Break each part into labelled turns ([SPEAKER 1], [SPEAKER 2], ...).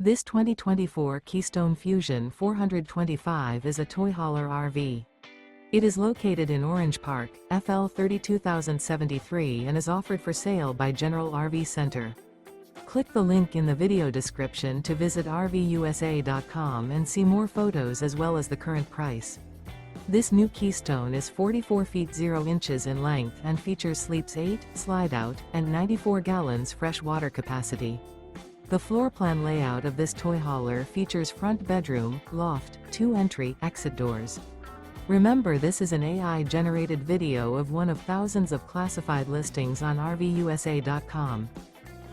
[SPEAKER 1] This 2024 Keystone Fuzion 425 is a toy hauler RV. It is located in Orange Park, FL 32073 and is offered for sale by General RV Center. Click the link in the video description to visit RVUSA.com and see more photos as well as the current price. This new Keystone is 44 feet 0 inches in length and features sleeps 8, slide-out, and 94 gallons fresh water capacity. The floor plan layout of this toy hauler features front bedroom, loft, 2 entry, exit doors. Remember, this is an AI-generated video of one of thousands of classified listings on RVUSA.com.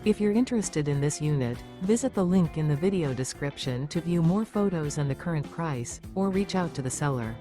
[SPEAKER 1] If you're interested in this unit, visit the link in the video description to view more photos and the current price, or reach out to the seller.